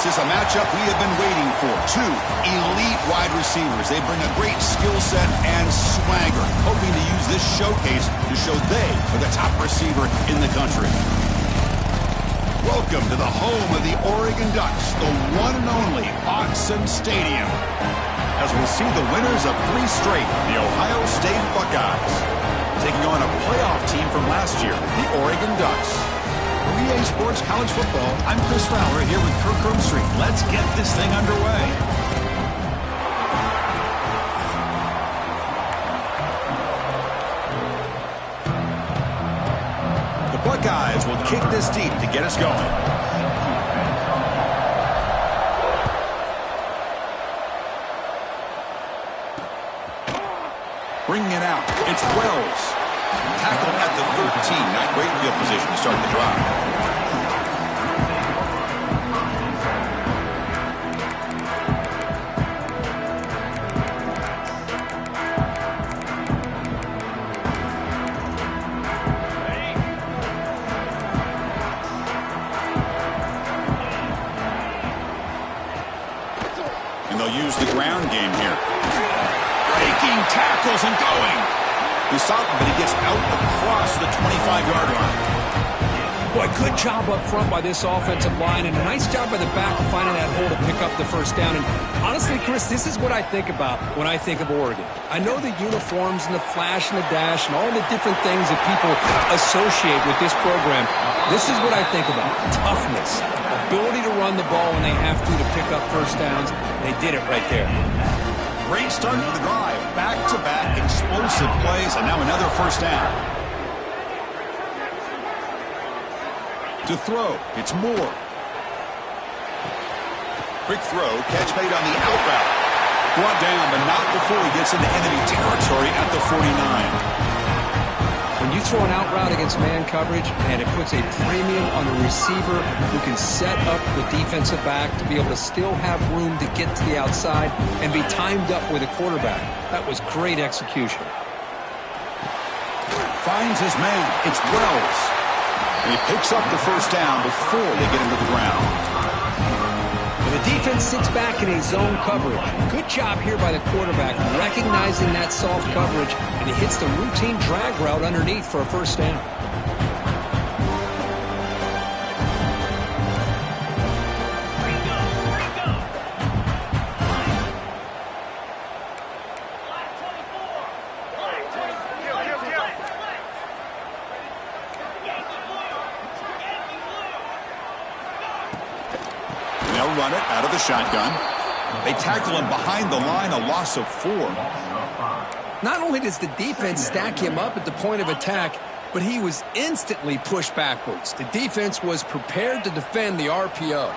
This is a matchup we have been waiting for. Two elite wide receivers. They bring a great skill set and swagger, hoping to use this showcase to show they are the top receiver in the country. Welcome to the home of the Oregon Ducks, the one and only Autzen Stadium, as we'll see the winners of 3 straight, the Ohio State Buckeyes, taking on a playoff team from last year, the Oregon Ducks. For EA Sports College Football, I'm Chris Fowler here with Kirk Street. Let's get this thing underway. The Buckeyes will kick this deep to get us going. Bringing it out, it's Wells. Tackled at the 13, not great field position to start the drive. And they'll use the ground game here. Breaking tackles and going. We saw him, but he gets out across the 25-yard line. Boy, good job up front by this offensive line, and a nice job by the back of finding that hole to pick up the first down. And honestly, Chris, this is what I think about when I think of Oregon. I know the uniforms and the flash and the dash and all the different things that people associate with this program. This is what I think about. Toughness, ability to run the ball when they have to pick up first downs. They did it right there. Great start to the drive. Back-to-back explosive plays, and now another first down. To throw, it's Moore. Quick throw, catch made on the out route. Brought down, but not before he gets into enemy territory at the 49. When you throw an out route against man coverage, and it puts a premium on the receiver who can set up the defensive back to be able to still have room to get to the outside and be timed up with a quarterback. That was great execution. Finds his man. It's Wells. And he picks up the first down before they get into the ground. And the defense sits back in a zone coverage. Good job here by the quarterback, recognizing that soft coverage, and he hits the routine drag route underneath for a first down. They'll run it out of the shotgun. They tackle him behind the line, a loss of 4. Not only does the defense stack him up at the point of attack, but he was instantly pushed backwards. The defense was prepared to defend the RPO.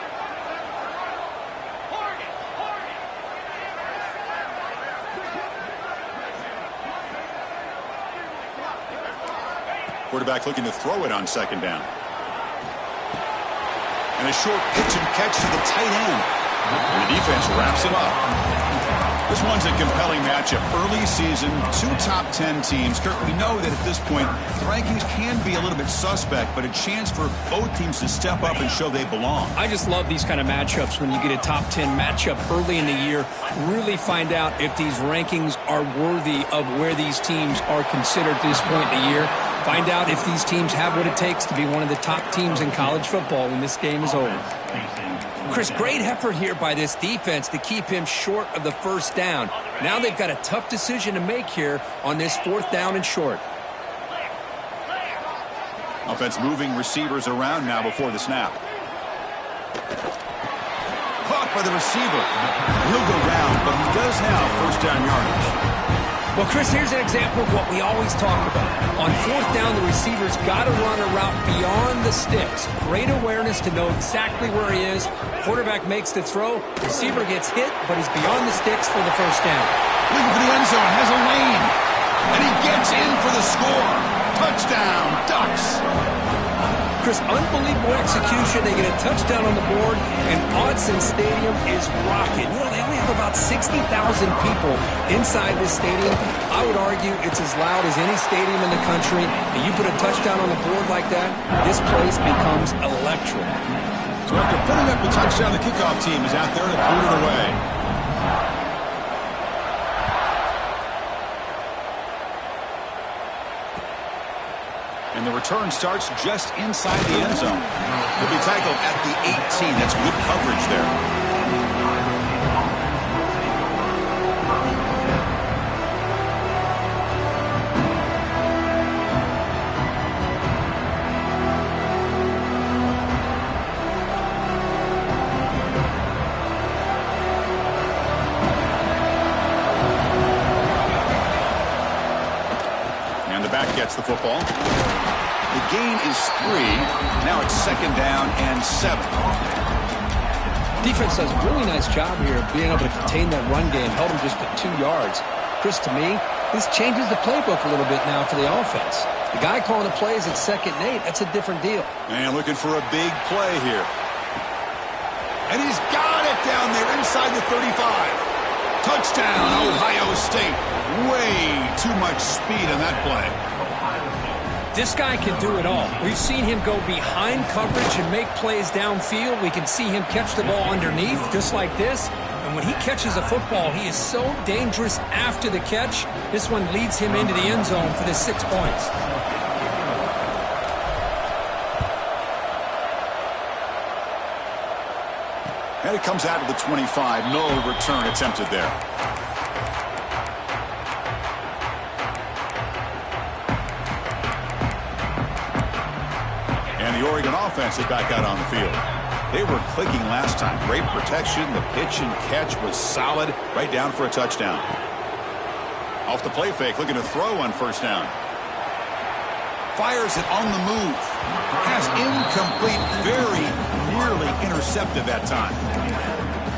Quarterback looking to throw it on second down. And a short pitch and catch to the tight end. And the defense wraps him up. This one's a compelling matchup. Early season, 2 top 10 teams. Kirk, we know that at this point, the rankings can be a little bit suspect, but a chance for both teams to step up and show they belong. I just love these kind of matchups when you get a top 10 matchup early in the year. Really find out if these rankings are worthy of where these teams are considered at this point in the year. Find out if these teams have what it takes to be one of the top teams in college football when this game is over. Chris, great effort here by this defense to keep him short of the first down. Now they've got a tough decision to make here on this 4th down and short. Offense moving receivers around now before the snap. Caught by the receiver. He'll go down, but he does have first down yardage. Well, Chris, here's an example of what we always talk about. On 4th down, the receiver's got to run a route beyond the sticks. Great awareness to know exactly where he is. Quarterback makes the throw. Receiver gets hit, but he's beyond the sticks for the first down. Looking for the end zone, has a lane. And he gets in for the score. Touchdown, Ducks. Chris, unbelievable execution. They get a touchdown on the board, and Autzen Stadium is rocking. You know, they only have about 60,000 people inside this stadium. I would argue it's as loud as any stadium in the country. And you put a touchdown on the board like that, this place becomes electric. So after putting up the touchdown, the kickoff team is out there to boot it away. And the return starts just inside the end zone. He'll be tackled at the 18. That's good coverage there. Gets the football. The gain is 3. Now it's 2nd down and 7. Defense does a really nice job here of being able to contain that run game. Held him just to 2 yards. Chris, to me, this changes the playbook a little bit now for the offense. The guy calling the plays at 2nd and 8, that's a different deal. And looking for a big play here. And he's got it down there inside the 35. Touchdown, Ohio State. Way too much speed on that play. This guy can do it all. We've seen him go behind coverage and make plays downfield. We can see him catch the ball underneath, just like this. And when he catches a football, he is so dangerous after the catch. This one leads him into the end zone for the 6 points. And it comes out of the 25. No return attempted there. The Oregon offense is back out on the field. They were clicking last time. Great protection. The pitch and catch was solid. Right down for a touchdown. Off the play fake, looking to throw on 1st down. Fires it on the move. Pass incomplete. Very nearly intercepted that time.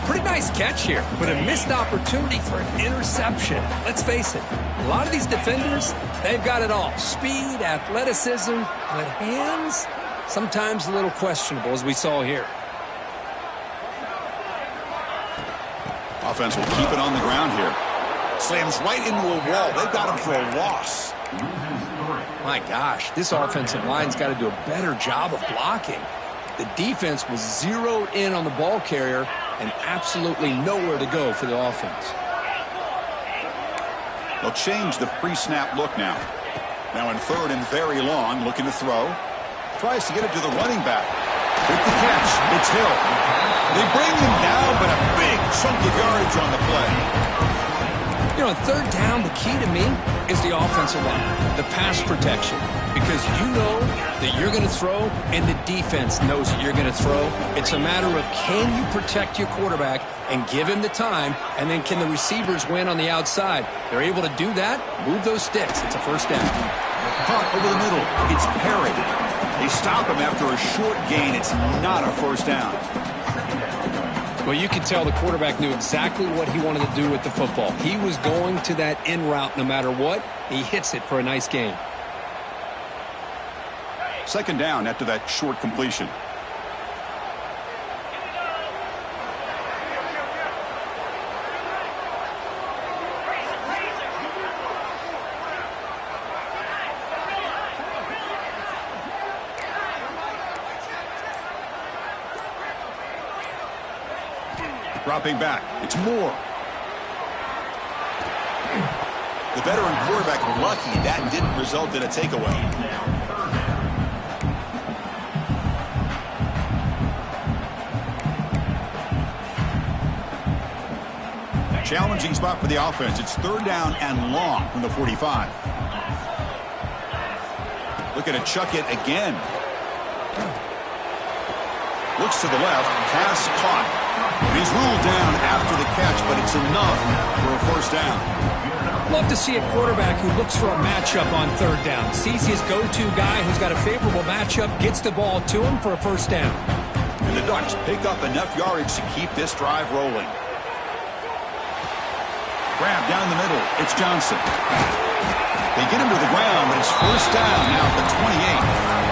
Pretty nice catch here, but a missed opportunity for an interception. Let's face it, a lot of these defenders, they've got it all. Speed, athleticism, but hands, sometimes a little questionable, as we saw here. Offense will keep it on the ground here. Slams right into a wall. They've got him for a loss. My gosh, this offensive line's got to do a better job of blocking. The defense was zeroed in on the ball carrier and absolutely nowhere to go for the offense. They'll change the pre-snap look now. Now in 3rd and very long, looking to throw. Tries to get it to the running back. With the catch, it's Hill. They bring him down, but a big chunk of yardage on the play. You know, on 3rd down, the key to me is the offensive line, the pass protection. Because you know that you're going to throw, and the defense knows that you're going to throw. It's a matter of, can you protect your quarterback and give him the time, and then can the receivers win on the outside? They're able to do that, move those sticks. It's a 1st down. Caught over the middle. It's Perry. They stop him after a short gain. It's not a 1st down. Well, you can tell the quarterback knew exactly what he wanted to do with the football. He was going to that in route no matter what. He hits it for a nice gain. 2nd down after that short completion. Dropping back. It's Moore. The veteran quarterback lucky that didn't result in a takeaway. Challenging spot for the offense. It's 3rd down and long from the 45. Looking to chuck it again. Looks to the left. Pass caught. He's ruled down after the catch, but it's enough for a 1st down. Love to see a quarterback who looks for a matchup on 3rd down. Sees his go-to guy who's got a favorable matchup, gets the ball to him for a 1st down. And the Ducks pick up enough yardage to keep this drive rolling. Grab down the middle. It's Johnson. They get him to the ground, but it's 1st down now at the 28.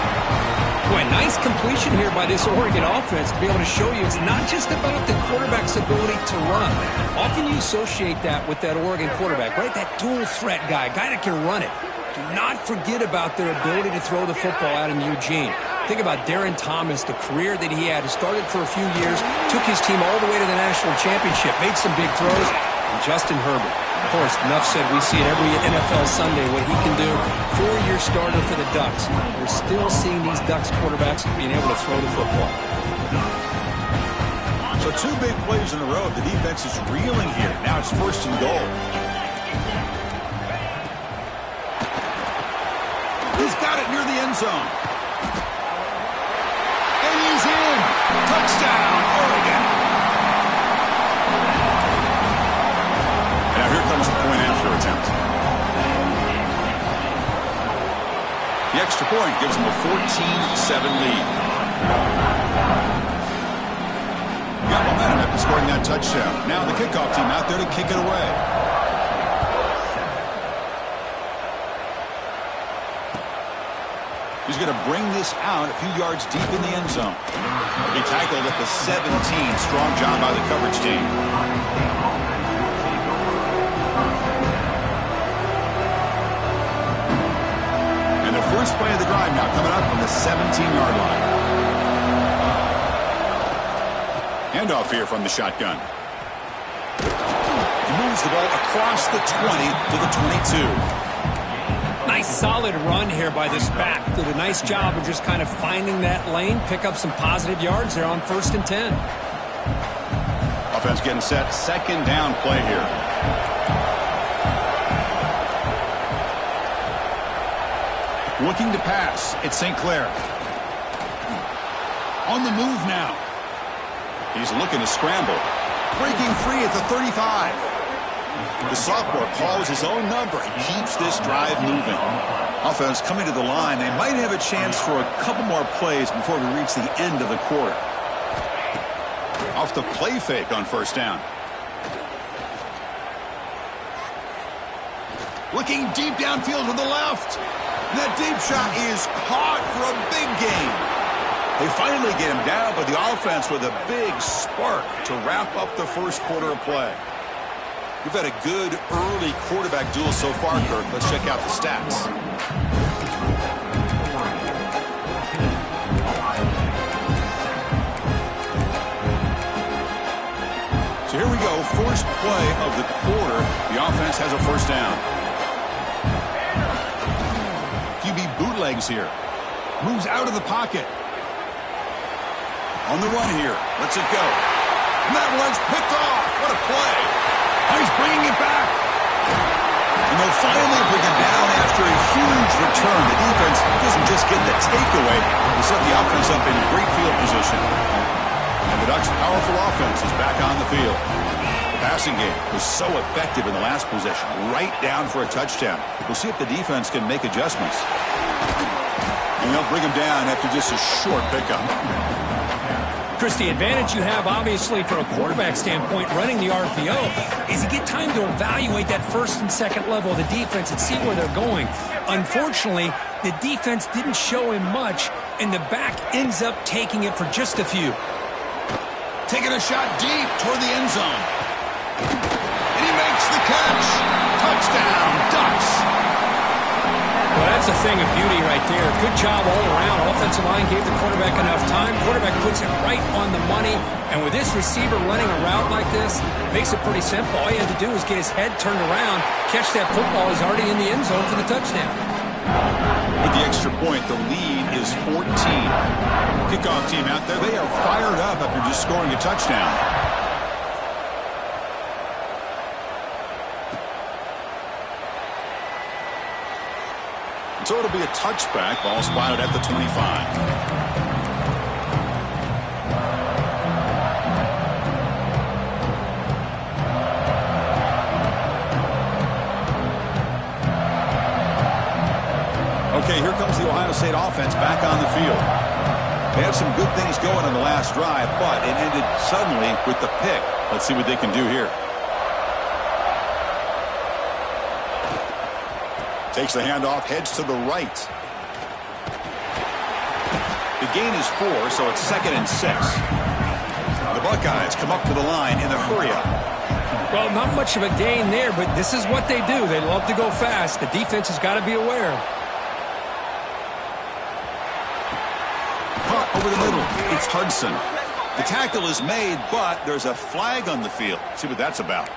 Boy, nice completion here by this Oregon offense to be able to show you it's not just about the quarterback's ability to run. Often you associate that with that Oregon quarterback, right? That dual threat guy that can run it. Do not forget about their ability to throw the football out in Eugene. Think about Darren Thomas, the career that he had. He started for a few years, took his team all the way to the national championship, made some big throws. And Justin Herbert, of course, enough said, we see it every NFL Sunday what he can do. 4-year starter for the Ducks. We're still seeing these Ducks quarterbacks being able to throw the football. So 2 big plays in a row. The defense is reeling here. Now it's 1st and goal. He's got it near the end zone. And he's in. Touchdown, Oregon. And now here comes the point after attempt. The extra point gives them a 14-7 lead. Got momentum after scoring that touchdown. Now the kickoff team out there to kick it away. He's going to bring this out a few yards deep in the end zone. He tackled at the 17. Strong job by the coverage team. And the first play of the drive now coming up from the 17-yard line. Handoff here from the shotgun. He moves the ball across the 20 to the 22. Nice solid run here by this back. Did a nice job of just kind of finding that lane, pick up some positive yards there on 1st and 10. Offense getting set. 2nd down play here. Looking to pass. It's St. Clair. On the move now. He's looking to scramble. Breaking free at the 35. The sophomore calls his own number and keeps this drive moving. Offense coming to the line. They might have a chance for a couple more plays before we reach the end of the quarter. Off the play fake on 1st down. Looking deep downfield to the left. And that deep shot is caught for a big gain. They finally get him down, but the offense with a big spark to wrap up the first quarter of play. We've had a good early quarterback duel so far, Kirk. Let's check out the stats. So here we go. First play of the quarter. The offense has a 1st down. QB bootlegs here. Moves out of the pocket. On the run here. Lets it go. And that one's picked off. What a play. Oh, he's bringing it back. And they'll finally bring it down after a huge return. The defense doesn't just get the takeaway. They set the offense up in great field position. And the Ducks' powerful offense is back on the field. The passing game was so effective in the last possession. Right down for a touchdown. We'll see if the defense can make adjustments. And they'll bring him down after just a short pickup. Chris, the advantage you have, obviously, from a quarterback standpoint, running the RPO, is you get time to evaluate that 1st and 2nd level of the defense and see where they're going. Unfortunately, the defense didn't show him much, and the back ends up taking it for just a few. Taking a shot deep toward the end zone. And he makes the catch. Touchdown, Ducks. Well, that's a thing of beauty right there. Good job all around. Offensive line gave the quarterback enough time. Quarterback puts it right on the money. And with this receiver running a route like this, makes it pretty simple. All you have to do is get his head turned around, catch that football. He's already in the end zone for the touchdown. With the extra point, the lead is 14. Kickoff team out there, they are fired up after just scoring a touchdown. So it'll be a touchback. Ball spotted at the 25. Okay, here comes the Ohio State offense back on the field. They had some good things going on the last drive, but it ended suddenly with the pick. Let's see what they can do here. Takes the handoff, heads to the right. The gain is 4, so it's 2nd and 6. The Buckeyes come up to the line in the hurry-up. Well, not much of a gain there, but this is what they do. They love to go fast. The defense has got to be aware. It's Hudson. The tackle is made, but there's a flag on the field. See what that's about.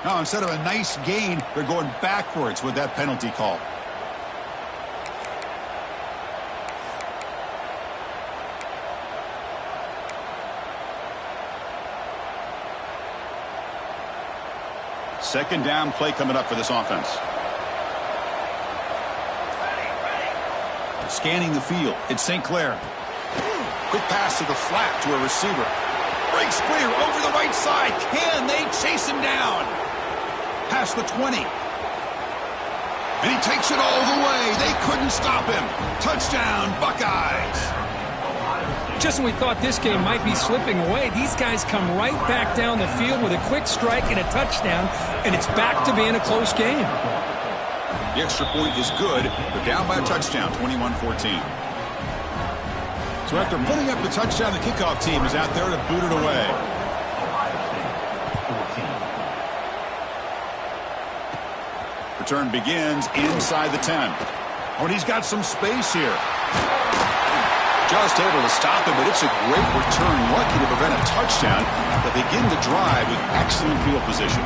Now, instead of a nice gain, they're going backwards with that penalty call. Second down play coming up for this offense. Scanning the field. It's St. Clair. Quick pass to the flat to a receiver. Breaks clear over the right side. Can they chase him down? Past the 20. And he takes it all the way. They couldn't stop him. Touchdown, Buckeyes. Just when we thought this game might be slipping away, these guys come right back down the field with a quick strike and a touchdown, and it's back to being a close game. The extra point is good. They're down by a touchdown, 21-14. So after putting up the touchdown, the kickoff team is out there to boot it away. Return begins inside the 10. Oh, and he's got some space here. Just able to stop him, but it's a great return. Lucky to prevent a touchdown, but begin the drive with excellent field position.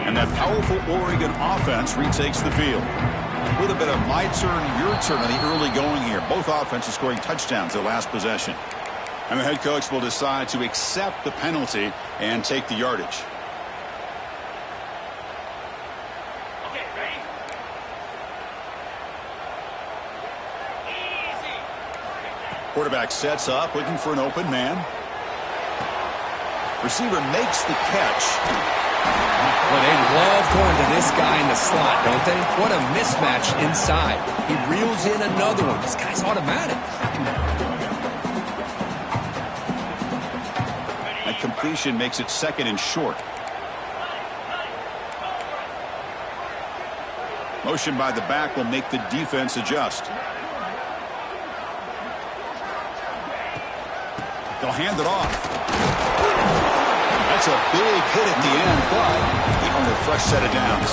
And that powerful Oregon offense retakes the field. A little bit of my turn, your turn on the early going here. Both offenses scoring touchdowns their last possession. And the head coach will decide to accept the penalty and take the yardage. Okay, ready? Easy. Quarterback sets up, looking for an open man. Receiver makes the catch. Well, they love going to this guy in the slot, don't they? What a mismatch inside. He reels in another one. This guy's automatic. That completion makes it second and short. Motion by the back will make the defense adjust. They'll hand it off. That's a big hit at the end, but they earn a fresh set of downs.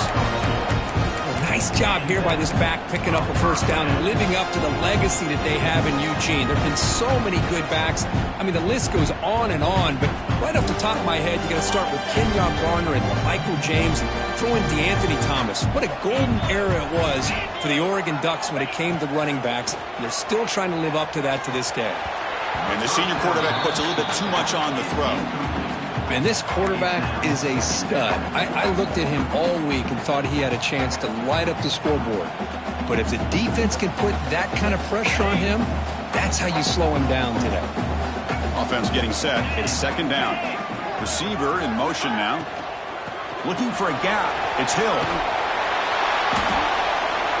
Well, nice job here by this back picking up a first down and living up to the legacy that they have in Eugene. There have been so many good backs. I mean, the list goes on and on, but right off the top of my head, you got to start with Kenyon Garner and Michael James and throw in DeAnthony Thomas. What a golden era it was for the Oregon Ducks when it came to running backs. And they're still trying to live up to that to this day. And the senior quarterback puts a little bit too much on the throw. And this quarterback is a stud. I looked at him all week and thought he had a chance to light up the scoreboard. But if the defense can put that kind of pressure on him, that's how you slow him down today. Offense getting set. It's second down. Receiver in motion now. Looking for a gap. It's Hill.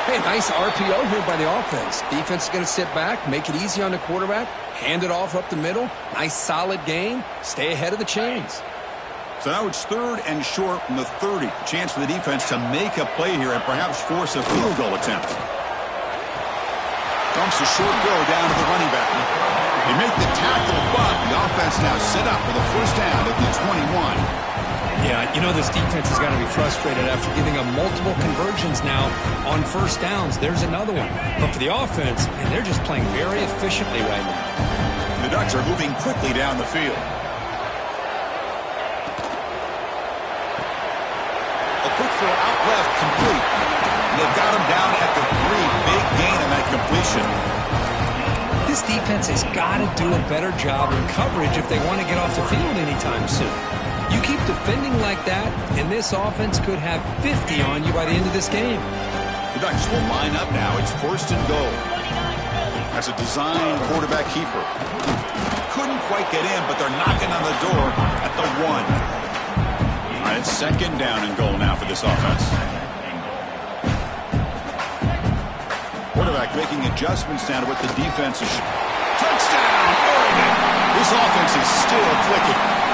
Hey, nice RPO here by the offense. Defense is going to sit back, make it easy on the quarterback, hand it off up the middle. Nice solid game. Stay ahead of the chains. So now it's third and short from the 30. Chance for the defense to make a play here and perhaps force a field goal attempt. Dumps a short go down to the running back. They make the tackle, but the offense now set up for the first down at the 21. Yeah, you know this defense has got to be frustrated after giving up multiple conversions now on first downs. There's another one. But for the offense, man, they're just playing very efficiently right now. The Ducks are moving quickly down the field. A quick throw out left, complete. And they've got him down at the 3. Big gain on that completion. This defense has got to do a better job in coverage if they want to get off the field anytime soon. You keep defending like that, and this offense could have 50 on you by the end of this game. The Ducks will line up now. It's first and goal. That's a design quarterback keeper. Couldn't quite get in, but they're knocking on the door at the 1. All right, it's second down and goal now for this offense. Quarterback making adjustments now to what the defense is. Touchdown, Oregon! This offense is still clicking.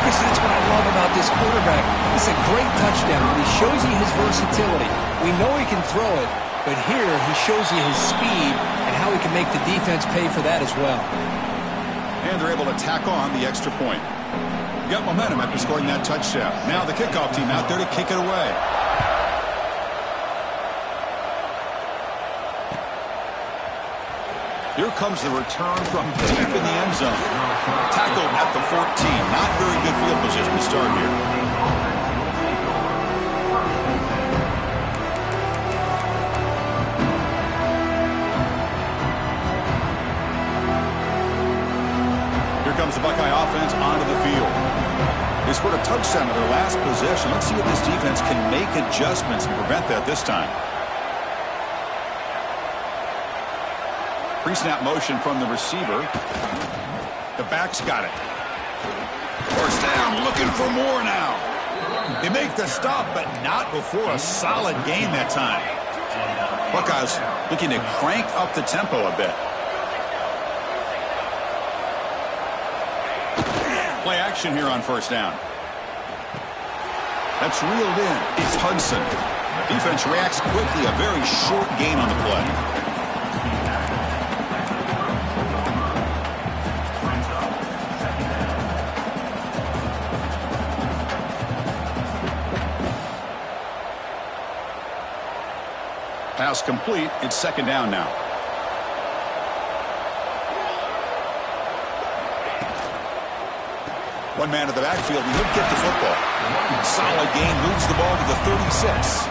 Chris, that's what I love about this quarterback. It's a great touchdown, but he shows you his versatility. We know he can throw it, but but here he shows you his speed and how he can make the defense pay for that as well. And they're able to tack on the extra point. You got momentum after scoring that touchdown. Now the kickoff team out there to kick it away. Here comes the return from deep in the end zone. Tackled at the 14. Not very good field position to start here. Here comes the Buckeye offense onto the field. They scored a touchdown in their last possession. Let's see if this defense can make adjustments and prevent that this time. Pre-snap motion from the receiver. The back's got it. First down, looking for more now. They make the stop, but not before a solid gain that time. Buckeyes looking to crank up the tempo a bit. Play action here on first down. That's reeled in. It's Hudson. Defense reacts quickly. A very short gain on the play. Pass complete. It's second down now. One man at the backfield, and he'll get the football. Solid gain, moves the ball to the 36.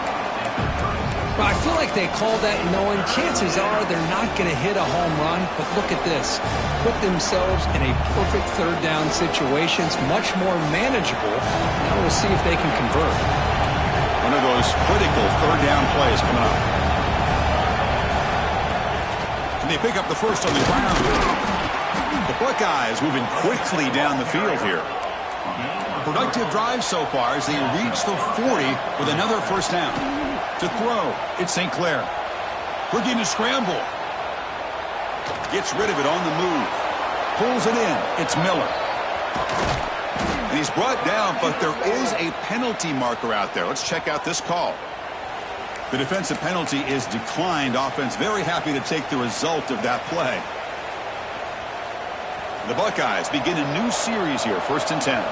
Well, I feel like they called that knowing chances are they're not going to hit a home run, but look at this. Put themselves in a perfect third down situation. It's much more manageable. Now we'll see if they can convert. One of those critical third down plays coming up. And they pick up the first on the ground. The Buckeyes moving quickly down the field here. Productive drive so far as they reach the 40 with another first down. To throw, it's St. Clair. Looking to scramble. Gets rid of it on the move. Pulls it in. It's Miller. And he's brought down, but there is a penalty marker out there. Let's check out this call. The defensive penalty is declined. Offense very happy to take the result of that play. The Buckeyes begin a new series here, 1st and 10.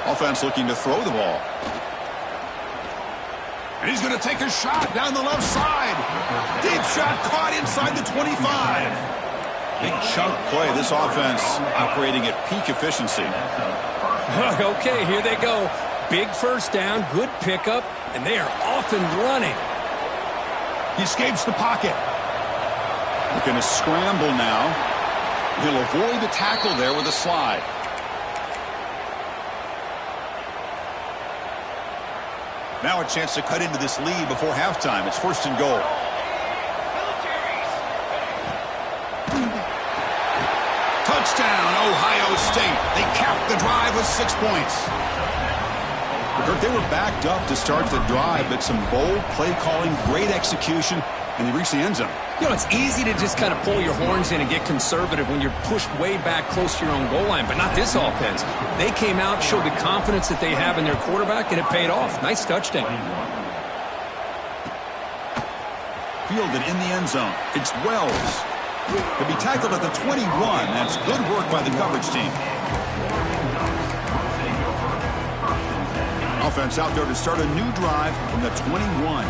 Offense looking to throw the ball. And he's going to take a shot down the left side. Deep shot caught inside the 25. Big chunk play. This offense operating at peak efficiency. Okay, here they go. Big first down, good pickup, and they are off and running. He escapes the pocket. Looking to scramble now. He'll avoid the tackle there with a slide. Now a chance to cut into this lead before halftime. It's 1st and goal. Touchdown, Ohio State. They capped the drive with 6 points. They were backed up to start the drive, but some bold play calling, great execution, and they reached the end zone. You know, it's easy to just kind of pull your horns in and get conservative when you're pushed way back close to your own goal line, but not this offense. They came out, showed the confidence that they have in their quarterback, and it paid off. Nice touchdown. Fielded in the end zone. It's Wells. He'll be tackled at the 21. That's good work by the coverage team. Offense out there to start a new drive from the 21.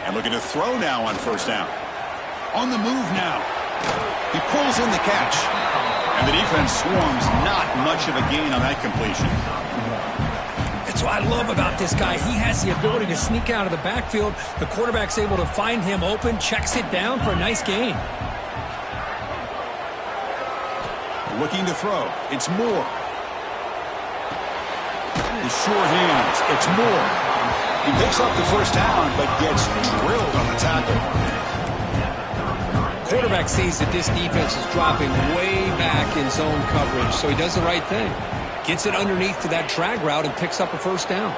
And looking to throw now on first down. On the move now. He pulls in the catch. And the defense swarms. Not much of a gain on that completion. That's what I love about this guy. He has the ability to sneak out of the backfield. The quarterback's able to find him open, checks it down for a nice gain. Looking to throw. It's Moore. The sure hands. It's Moore. He picks up the first down, but gets drilled on the tackle. Quarterback sees that this defense is dropping way back in zone coverage, so he does the right thing. Gets it underneath to that drag route and picks up a first down.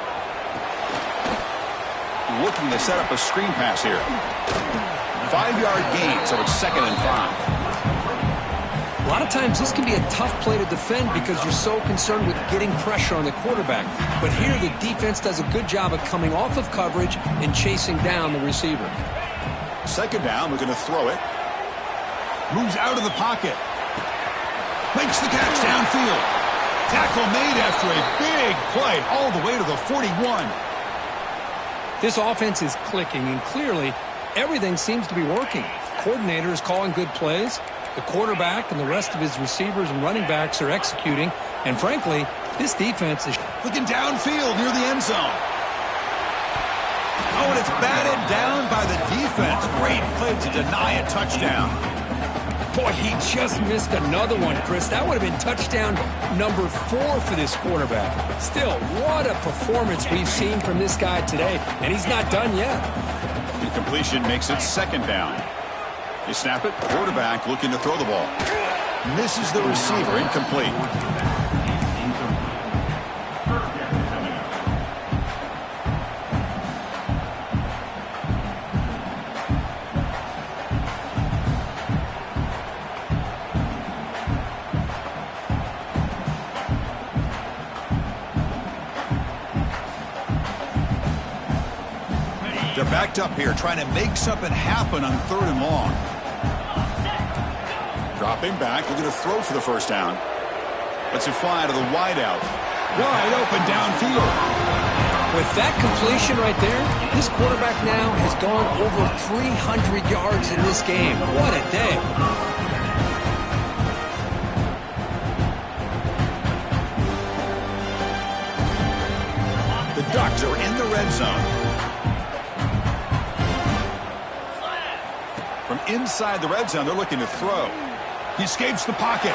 Looking to set up a screen pass here. 5-yard gain, so it's 2nd and 5. A lot of times this can be a tough play to defend because you're so concerned with getting pressure on the quarterback. But here the defense does a good job of coming off of coverage and chasing down the receiver. Second down, we're going to throw it. Moves out of the pocket. Makes the catch downfield. Tackle made after a big play all the way to the 41. This offense is clicking, and clearly everything seems to be working. Coordinator is calling good plays. The quarterback and the rest of his receivers and running backs are executing. And frankly, this defense is looking downfield near the end zone. Oh, and it's batted down by the defense. Great play to deny a touchdown. Boy, he just missed another one, Chris. That would have been touchdown number 4 for this quarterback. Still, what a performance we've seen from this guy today, and he's not done yet. Incompletion makes it second down. They snap it, quarterback looking to throw the ball. Misses the receiver, incomplete. They're backed up here, trying to make something happen on 3rd and long. Dropping back, looking to throw for the first down. Lets it fly to the wideout. Wide open downfield. With that completion right there, this quarterback now has gone over 300 yards in this game. What a day. The Ducks are in the red zone. From inside the red zone, they're looking to throw. He escapes the pocket.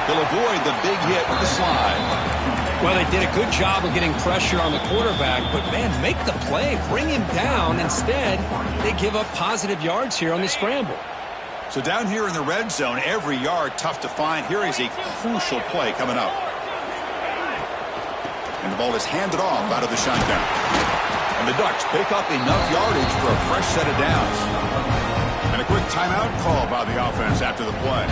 They'll avoid the big hit with the slide. Well, they did a good job of getting pressure on the quarterback, but, man, make the play. Bring him down. Instead, they give up positive yards here on the scramble. So down here in the red zone, every yard tough to find. Here is a crucial play coming up. And the ball is handed off out of the shotgun. And the Ducks pick up enough yardage for a fresh set of downs. And a quick timeout call by the offense after the play.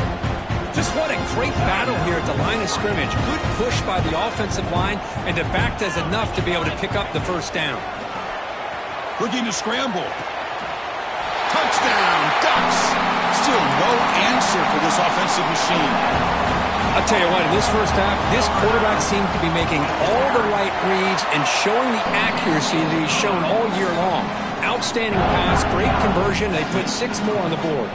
Just what a great battle here at the line of scrimmage. Good push by the offensive line, and the back does enough to be able to pick up the first down. Looking to scramble. Touchdown, Ducks! Still no answer for this offensive machine. I'll tell you what, in this first half, this quarterback seems to be making all the right reads and showing the accuracy that he's shown all year long. Outstanding pass, great conversion. They put 6 more on the board.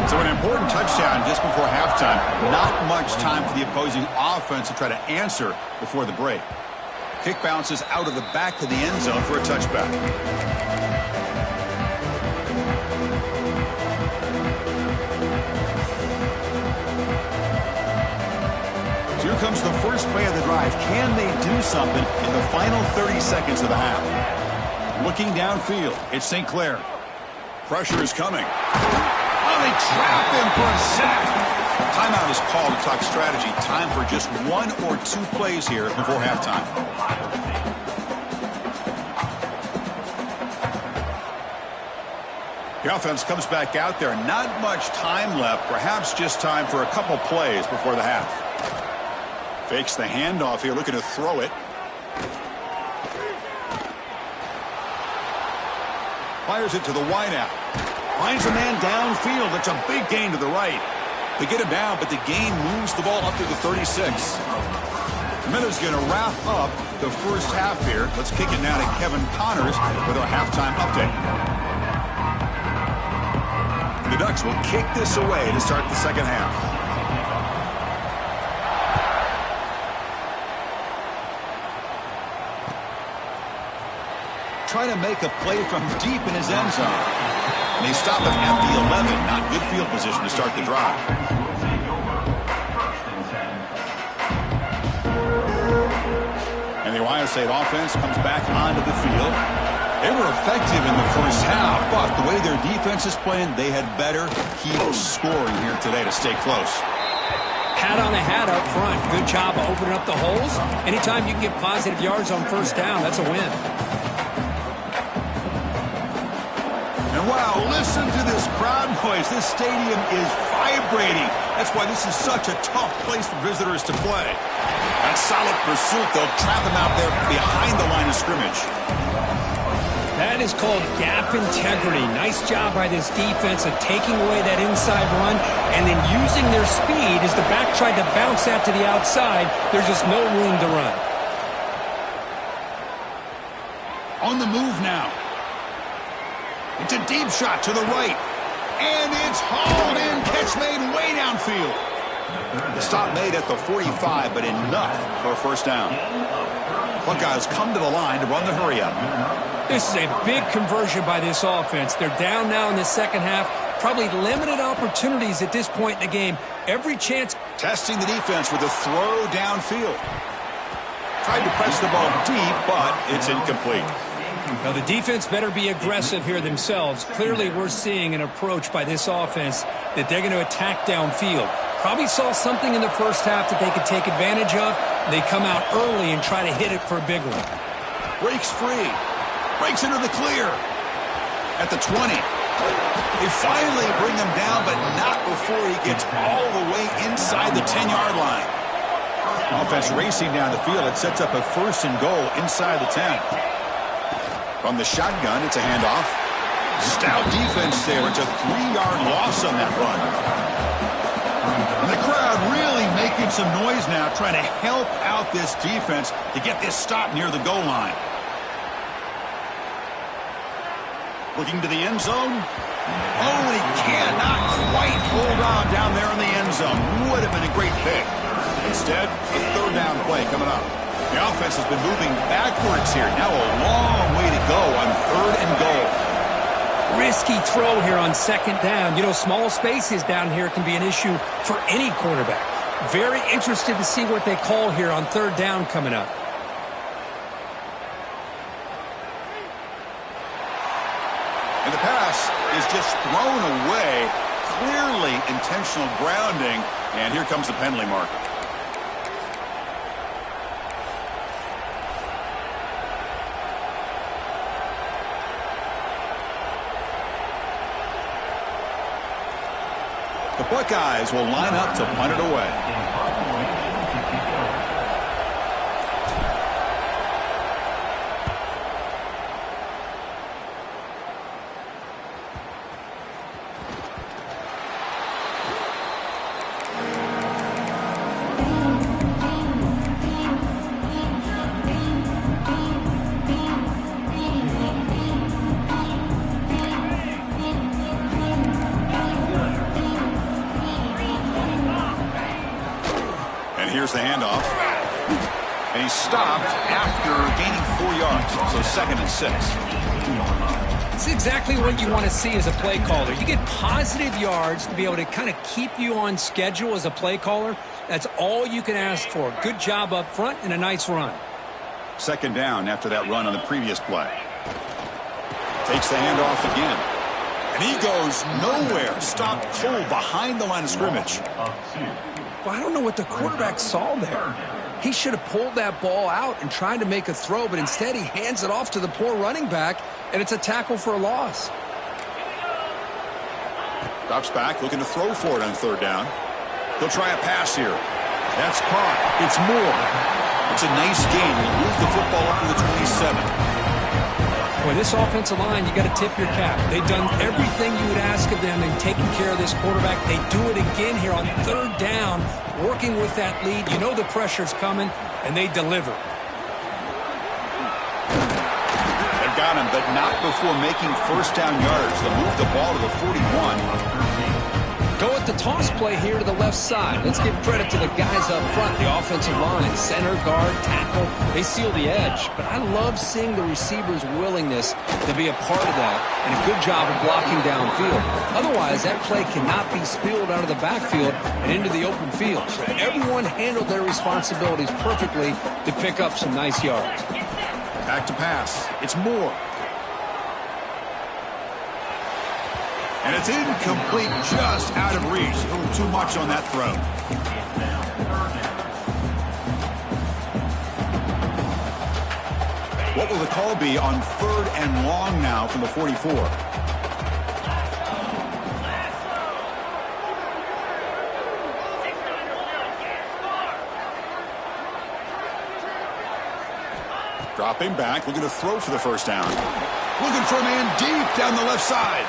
So an important touchdown just before halftime. Not much time for the opposing offense to try to answer before the break. Kick bounces out of the back of the end zone for a touchback. Here comes the first play of the drive. Can they do something in the final 30 seconds of the half? Looking downfield, it's St. Clair. Pressure is coming. Oh, they trap him for a sack. Timeout is called to talk strategy. Time for just 1 or 2 plays here before halftime. The offense comes back out there. Not much time left. Perhaps just time for a couple plays before the half. Fakes the handoff here, looking to throw it. Fires it to the wideout. Finds a man downfield. That's a big gain to the right. They get him down, but the gain moves the ball up to the 36. Miller's going to wrap up the first half here. Let's kick it now to Kevin Connors with our halftime update. The Ducks will kick this away to start the second half. Trying to make a play from deep in his end zone. And they stop him at the 11. Not good field position to start the drive. And the Ohio State offense comes back onto the field. They were effective in the first half, but the way their defense is playing, they had better keep scoring here today to stay close. Hat on the hat up front. Good job of opening up the holes. Anytime you can get positive yards on first down, that's a win. And wow, listen to this crowd noise. This stadium is vibrating. That's why this is such a tough place for visitors to play. That solid pursuit, they'll trap him out there behind the line of scrimmage. That is called gap integrity. Nice job by this defense of taking away that inside run and then using their speed as the back tried to bounce that to the outside. There's just no room to run. On the move now. It's a deep shot to the right. And it's hauled in. Catch made way downfield. The stop made at the 45, but enough for a first down. Buckeyes come to the line to run the hurry-up. This is a big conversion by this offense. They're down now in the second half. Probably limited opportunities at this point in the game. Every chance. Testing the defense with a throw downfield. Tried to press the ball deep, but it's incomplete. Now, the defense better be aggressive here themselves. Clearly, we're seeing an approach by this offense that they're going to attack downfield. Probably saw something in the first half that they could take advantage of. They come out early and try to hit it for a big one. Breaks free. Breaks into the clear. At the 20. They finally bring him down, but not before he gets all the way inside the 10-yard line. Offense racing down the field. It sets up a first and goal inside the 10. From the shotgun, it's a handoff. Stout defense there. It's a 3-yard loss on that run. And the crowd really making some noise now, trying to help out this defense to get this stop near the goal line. Looking to the end zone. Oh, he cannot quite hold on down there in the end zone. Would have been a great pick. Instead, a third down play coming up. The offense has been moving backwards here. Now a long way to go on third and goal. Risky throw here on second down. You know, small spaces down here can be an issue for any quarterback. Very interested to see what they call here on third down coming up. And the pass is just thrown away. Clearly intentional grounding. And here comes the penalty marker. The Buckeyes will line up to punt it away. Here's the handoff. And he's stopped after gaining 4 yards. So second and 6. It's exactly what you want to see as a play caller. You get positive yards to be able to kind of keep you on schedule as a play caller. That's all you can ask for. Good job up front and a nice run. Second down after that run on the previous play. Takes the handoff again. And he goes nowhere. Stopped cold behind the line of scrimmage. Well, I don't know what the quarterback saw there. He should have pulled that ball out and tried to make a throw, but instead he hands it off to the poor running back, and it's a tackle for a loss. Drops back, looking to throw for it on third down. He'll try a pass here. That's caught. It's Moore. It's a nice gain. He'll move the football up to the 27. Boy, this offensive line, you got to tip your cap. They've done everything you would ask of them in taking care of this quarterback. They do it again here on third down, working with that lead. You know the pressure's coming, and they deliver. They've got him, but not before making first down yards. They'll move the ball to the 41. Go with the toss play here to the left side. Let's give credit to the guys up front, the offensive line, center, guard, tackle. They seal the edge. But I love seeing the receiver's willingness to be a part of that and a good job of blocking downfield. Otherwise, that play cannot be spilled out of the backfield and into the open field. So everyone handled their responsibilities perfectly to pick up some nice yards. Back to pass. It's Moore. And it's incomplete, just out of reach. A little too much on that throw. What will the call be on third and long now from the 44? Dropping back, looking to throw for the first down. Looking for a man deep down the left side.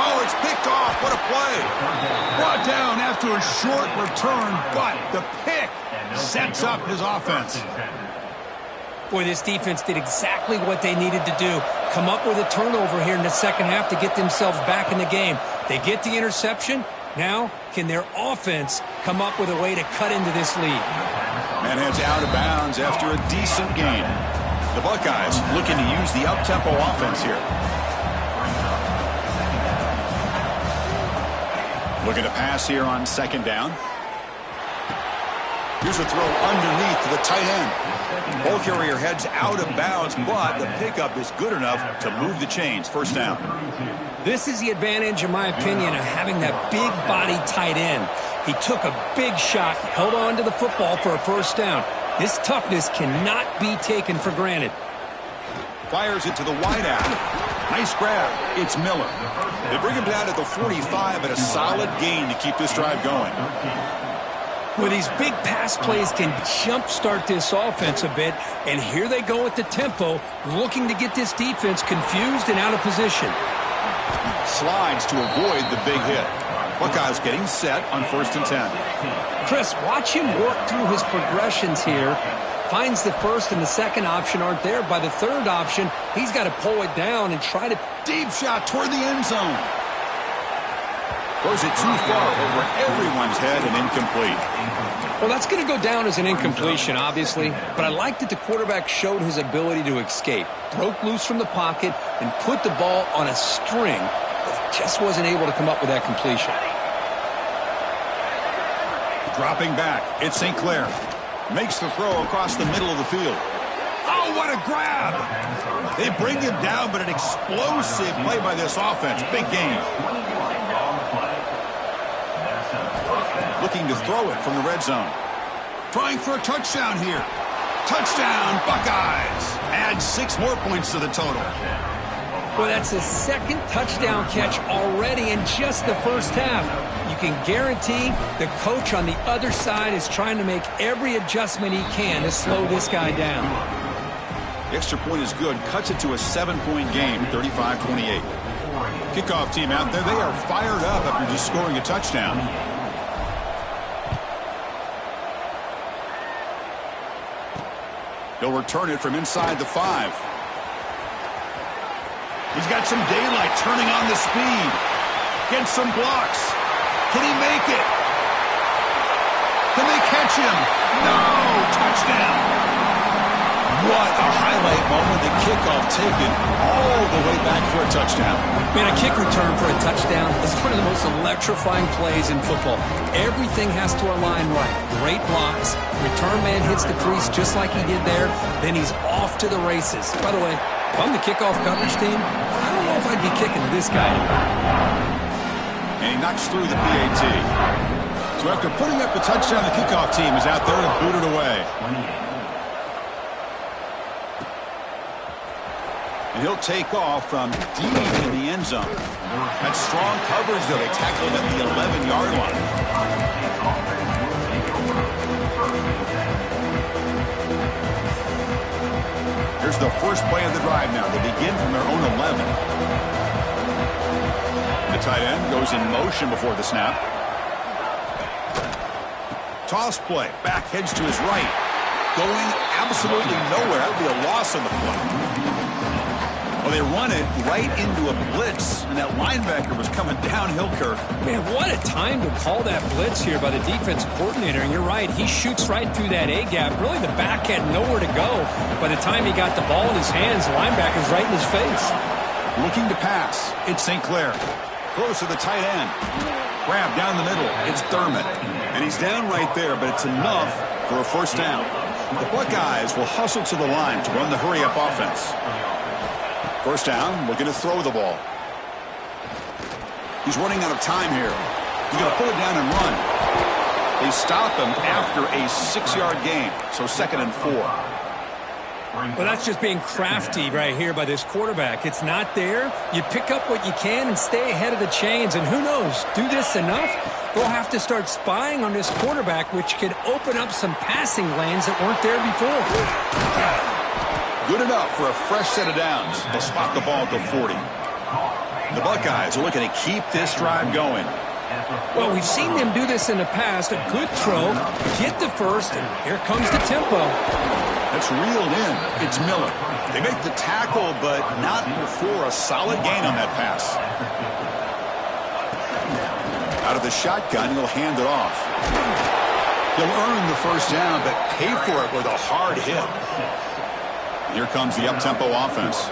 Oh, it's picked off. What a play. Brought down after a short return, but the pick sets up his offense. Boy, this defense did exactly what they needed to do. Come up with a turnover here in the second half to get themselves back in the game. They get the interception. Now, can their offense come up with a way to cut into this lead? Man heads out of bounds after a decent gain. The Buckeyes looking to use the up-tempo offense here. Looking to pass here on second down. Here's a throw underneath to the tight end. Ball carrier heads out of bounds, but the pickup is good enough to move the chains. First down. This is the advantage, in my opinion, of having that big body tight end. He took a big shot, held on to the football for a first down. This toughness cannot be taken for granted. Fires it to the wide out. Nice grab. It's Miller. They bring him down at the 45 at a solid gain to keep this drive going. Well, these big pass plays can jumpstart this offense a bit, and here they go at the tempo, looking to get this defense confused and out of position. Slides to avoid the big hit. Buckeyes getting set on 1st and 10. Chris, watch him work through his progressions here. Finds the first and the second option aren't there. By the third option, he's got to pull it down and try to... Deep shot toward the end zone. Throws it too far over everyone's head and incomplete. Well, that's going to go down as an incompletion, obviously, but I like that the quarterback showed his ability to escape, broke loose from the pocket, and put the ball on a string, but just wasn't able to come up with that completion. Dropping back, it's St. Clair. Makes the throw across the middle of the field. Oh, what a grab! They bring him down, but an explosive play by this offense. Big game. Looking to throw it from the red zone. Trying for a touchdown here. Touchdown, Buckeyes. Add 6 more points to the total. Well, that's the second touchdown catch already in just the first half. You can guarantee the coach on the other side is trying to make every adjustment he can to slow this guy down. The extra point is good. Cuts it to a 7-point game, 35-28. Kickoff team out there. They are fired up after just scoring a touchdown. They'll return it from inside the 5. He's got some daylight, turning on the speed. Gets some blocks. Can he make it? Can they catch him? No! Touchdown! What a highlight moment. The kickoff taken all the way back for a touchdown. Man, a kick return for a touchdown is one of the most electrifying plays in football. Everything has to align right. Great blocks. Return man hits the crease just like he did there. Then he's off to the races. By the way, if I'm the kickoff coverage team, I don't know if I'd be kicking to this guy. And he knocks through the PAT. So after putting up the touchdown, the kickoff team is out there to boot it away. And he'll take off from deep in the end zone. That's strong coverage, though. They tackle him at the 11-yard line. Here's the first play of the drive now. They begin from their own 11. The tight end goes in motion before the snap. Toss play. Back heads to his right. Going absolutely nowhere. That would be a loss on the play. Well, they run it right into a blitz, and that linebacker was coming downhill, Kirk. Man, what a time to call that blitz here by the defensive coordinator. And you're right, he shoots right through that A-gap. Really, the back had nowhere to go. By the time he got the ball in his hands, the linebacker's right in his face. Looking to pass. It's St. Clair. Throws to the tight end. Grab down the middle. It's Thurman. And he's down right there, but it's enough for a first down. The Buckeyes will hustle to the line to run the hurry-up offense. First down, looking to throw the ball. He's running out of time here. He's going to pull it down and run. They stop him after a 6-yard gain, so 2nd and 4. Well, that's just being crafty right here by this quarterback. It's not there. You pick up what you can and stay ahead of the chains. And who knows, do this enough, they'll have to start spying on this quarterback, which could open up some passing lanes that weren't there before. Good enough for a fresh set of downs. They'll spot the ball at the 40. The Buckeyes are looking to keep this drive going. Well, we've seen them do this in the past. A good throw, get the first, and here comes the tempo. That's reeled in. It's Miller. They make the tackle, but not before a solid gain on that pass. Out of the shotgun, he'll hand it off. He'll earn the first down, but pay for it with a hard hit. Here comes the up-tempo offense.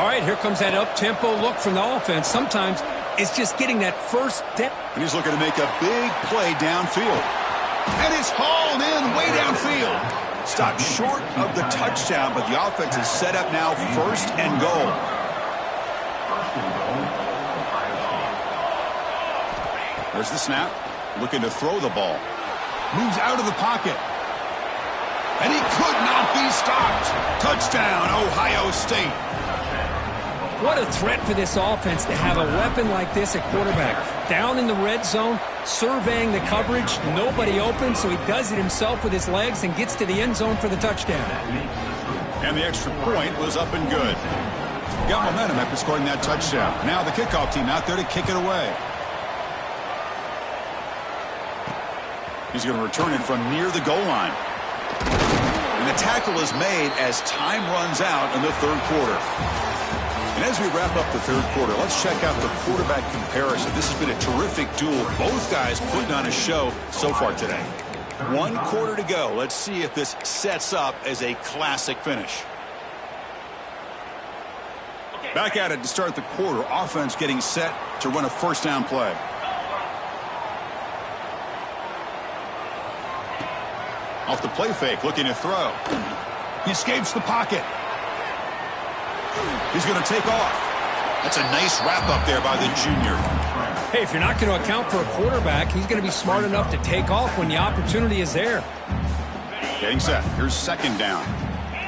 All right, here comes that up-tempo look from the offense. Sometimes it's just getting that first step. And he's looking to make a big play downfield. And it's hauled in way downfield. Stopped short of the touchdown, but the offense is set up now first and goal. There's the snap. Looking to throw the ball. Moves out of the pocket. And he could not be stopped. Touchdown, Ohio State. What a threat for this offense to have a weapon like this at quarterback. Down in the red zone, surveying the coverage. Nobody open, so he does it himself with his legs and gets to the end zone for the touchdown. And the extra point was up and good. Got momentum after scoring that touchdown. Now the kickoff team out there to kick it away. He's going to return it from near the goal line. And the tackle is made as time runs out in the third quarter. And as we wrap up the third quarter, let's check out the quarterback comparison. This has been a terrific duel. Both guys putting on a show so far today. 1 quarter to go. Let's see if this sets up as a classic finish. Back at it to start the quarter. Offense getting set to run a first down play. Off the play fake, looking to throw. He escapes the pocket. He's going to take off. That's a nice wrap up there by the junior. Hey, if you're not going to account for a quarterback, he's going to be smart enough to take off when the opportunity is there. Getting set. Here's second down.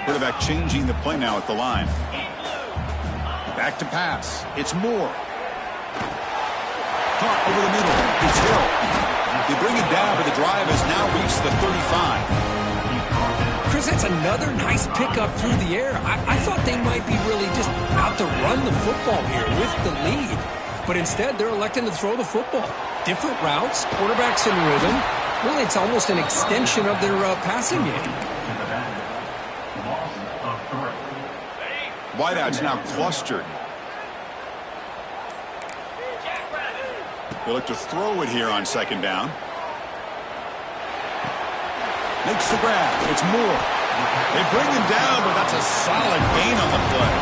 Quarterback changing the play now at the line. Back to pass. It's Moore. Caught over the middle. It's Hill. They bring it down, but the drive has now reached the 35. Chris, that's another nice pickup through the air. I thought they might be really just out to run the football here with the lead. But instead, they're electing to throw the football. Different routes, quarterbacks in rhythm. Really, it's almost an extension of their passing game. Wideouts now clustered. They look to throw it here on second down. Makes the grab. It's Moore. They bring him down, but that's a solid gain on the play.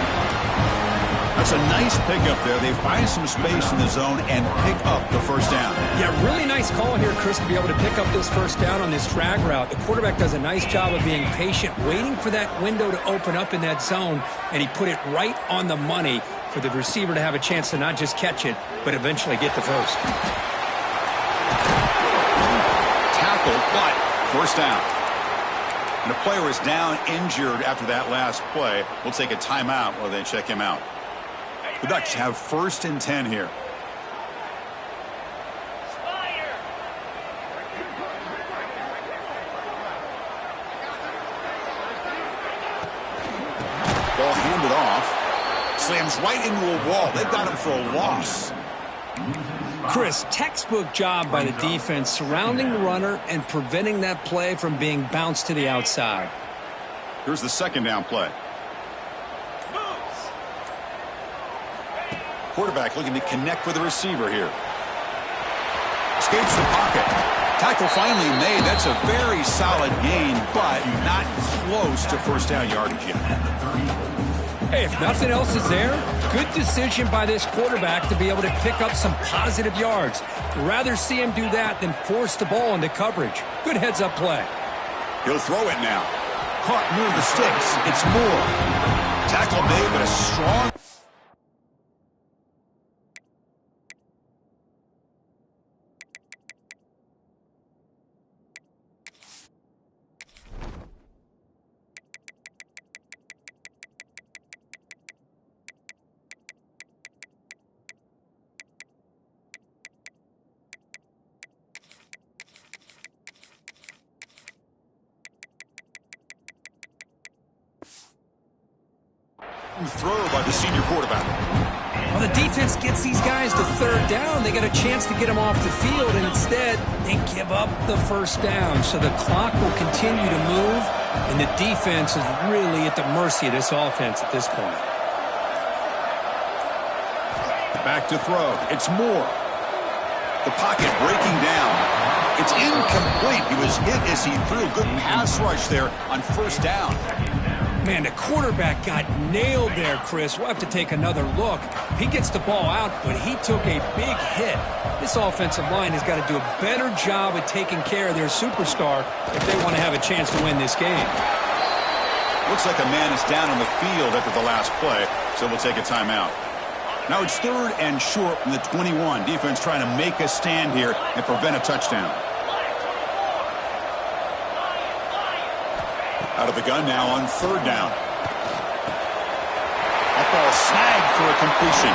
That's a nice pickup there. They find some space in the zone and pick up the first down. Yeah, really nice call here, Chris, to be able to pick up this first down on this drag route. The quarterback does a nice job of being patient, waiting for that window to open up in that zone, and he put it right on the money for the receiver to have a chance to not just catch it, but eventually get the first. Tackle, but first down. And the player is down injured after that last play. We'll take a timeout while they check him out. The Ducks have first and 10 here. Ball handed off. Slams right into a wall. They've got him for a loss. Chris, textbook job by the defense surrounding the runner and preventing that play from being bounced to the outside. Here's the second down play. Quarterback looking to connect with the receiver here. Escapes the pocket. Tackle finally made. That's a very solid gain, but not close to first down yardage yet. Hey, if nothing else is there, good decision by this quarterback to be able to pick up some positive yards. Rather see him do that than force the ball into coverage. Good heads-up play. He'll throw it now. Caught near the sticks. It's Moore. Tackle made, but a strong... throw by the senior quarterback. Well, the defense gets these guys to third down. They got a chance to get them off the field, and instead they give up the first down. So the clock will continue to move, and the defense is really at the mercy of this offense at this point. Back to throw. It's Moore. The pocket breaking down. It's incomplete. He was hit as he threw. Good pass rush there on first down. Man, the quarterback got nailed there, Chris. We'll have to take another look. He gets the ball out, but he took a big hit. This offensive line has got to do a better job of taking care of their superstar if they want to have a chance to win this game. Looks like a man is down on the field after the last play, so we'll take a timeout. Now it's 3rd and short from the 21. Defense trying to make a stand here and prevent a touchdown. Out of the gun now on 3rd down. That ball snagged for a completion.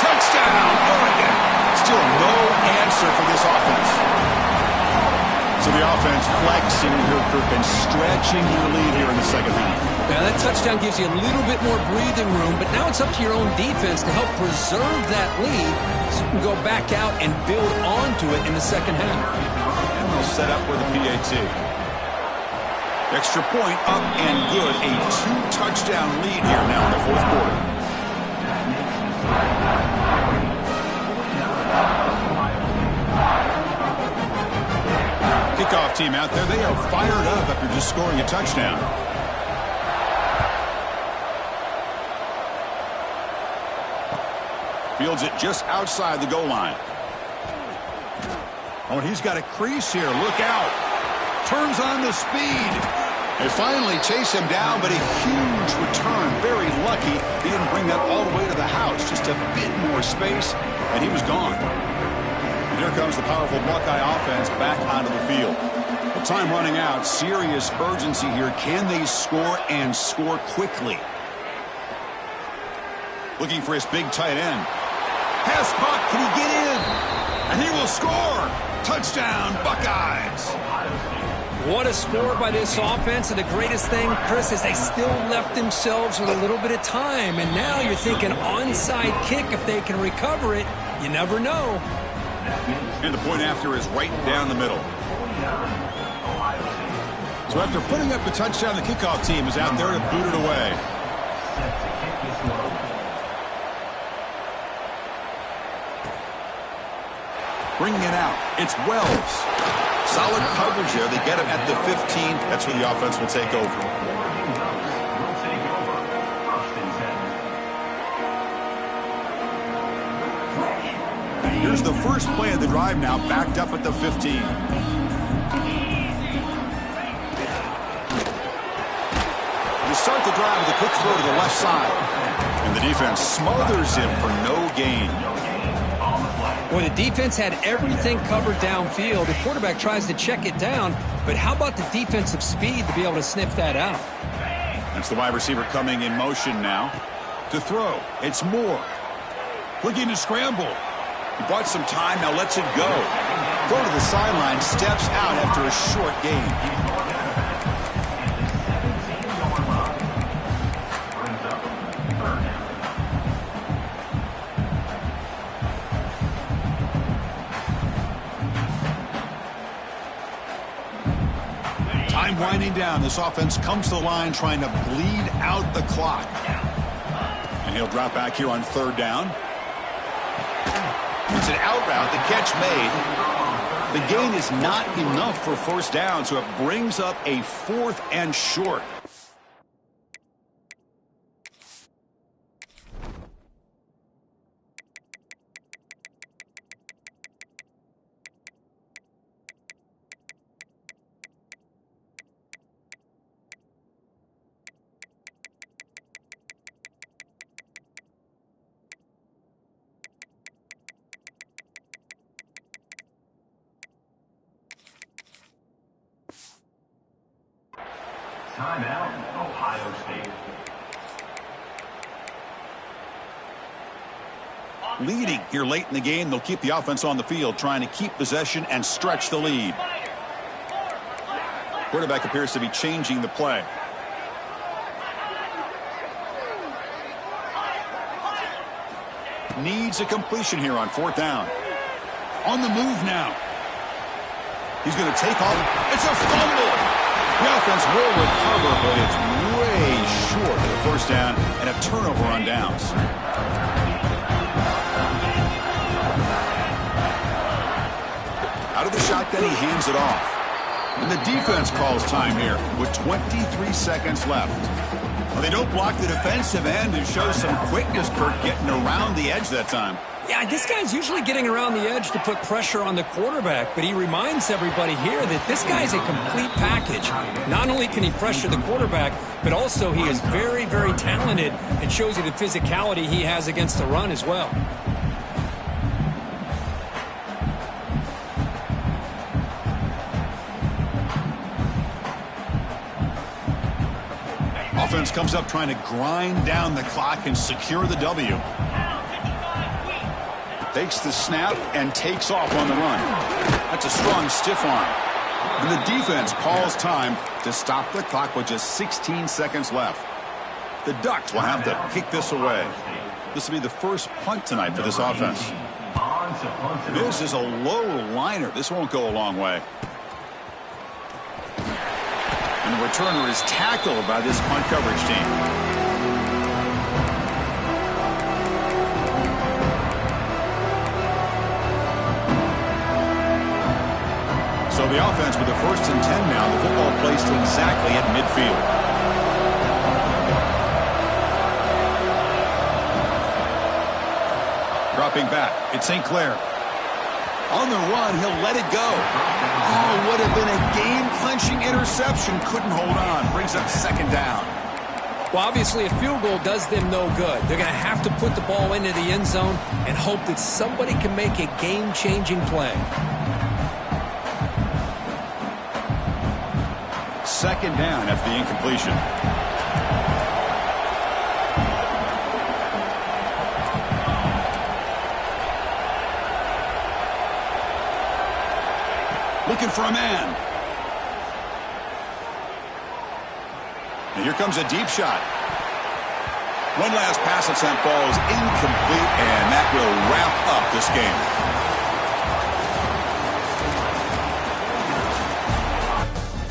Touchdown, Oregon! Still no answer for this offense. So the offense flexing here and stretching your lead here in the second half. Now that touchdown gives you a little bit more breathing room, but now it's up to your own defense to help preserve that lead so you can go back out and build onto it in the second half. And they'll set up with a PAT. Extra point up and good. A 2-touchdown lead here now in the 4th quarter. Kickoff team out there. They are fired up after just scoring a touchdown. Fields it just outside the goal line. Oh, he's got a crease here. Look out. Turns on the speed. They finally chase him down, but a huge return. Very lucky he didn't bring that all the way to the house. Just a bit more space, and he was gone. And here comes the powerful Buckeye offense back onto the field. The time running out. Serious urgency here. Can they score and score quickly? Looking for his big tight end. Pass caught. Can he get in? And he will score. Touchdown, Buckeyes. What a score by this offense, and the greatest thing, Chris, is they still left themselves with a little bit of time, and now you're thinking onside kick if they can recover it. You never know. And the point after is right down the middle. So after putting up the touchdown, the kickoff team is out there to boot it away. Bringing it out, it's Wells. Solid coverage there. They get him at the 15. That's where the offense will take over. Here's the first play of the drive now, backed up at the 15. To start the drive with a quick throw to the left side. And the defense smothers him for no gain. Boy, the defense had everything covered downfield. The quarterback tries to check it down, but how about the defensive speed to be able to sniff that out? That's the wide receiver coming in motion now. To throw, it's Moore. Looking to scramble. He bought some time, now lets it go. Throw to the sideline, steps out after a short gain. Time winding down. This offense comes to the line trying to bleed out the clock. And he'll drop back here on 3rd down. It's an out route. The catch made. The gain is not enough for first down, so it brings up a 4th and short. Timeout, Ohio State. Leading here late in the game, they'll keep the offense on the field, trying to keep possession and stretch the lead. Quarterback appears to be changing the play. needs a completion here on 4th down. On the move now. He's going to take off. It's a fumble. The offense will recover, but it's way short of the 1st down and a turnover on downs. Out of the shotgun, he hands it off. And the defense calls time here with 23 seconds left. Well, they don't block the defensive end and show some quickness, Kirk, getting around the edge that time. Yeah, this guy's usually getting around the edge to put pressure on the quarterback, but he reminds everybody here that this guy's a complete package. Not only can he pressure the quarterback, but also he is very, very talented and shows you the physicality he has against the run as well. Offense comes up trying to grind down the clock and secure the W. Takes the snap and takes off on the run. That's a strong stiff arm. And the defense calls time to stop the clock with just 16 seconds left. The Ducks will have to kick this away. This will be the first punt tonight for this offense. This is a low liner. This won't go a long way. And the returner is tackled by this punt coverage team. So the offense with the 1st and 10 now. The football placed exactly at midfield. Dropping back. It's St. Clair. On the run, he'll let it go. Oh, would have been a game-clinching interception. Couldn't hold on. Brings up 2nd down. Well, obviously, a field goal does them no good. They're going to have to put the ball into the end zone and hope that somebody can make a game-changing play. 2nd down after the incompletion. Looking for a man. And here comes a deep shot. One last pass attempt, ball is incomplete, and that will wrap up this game.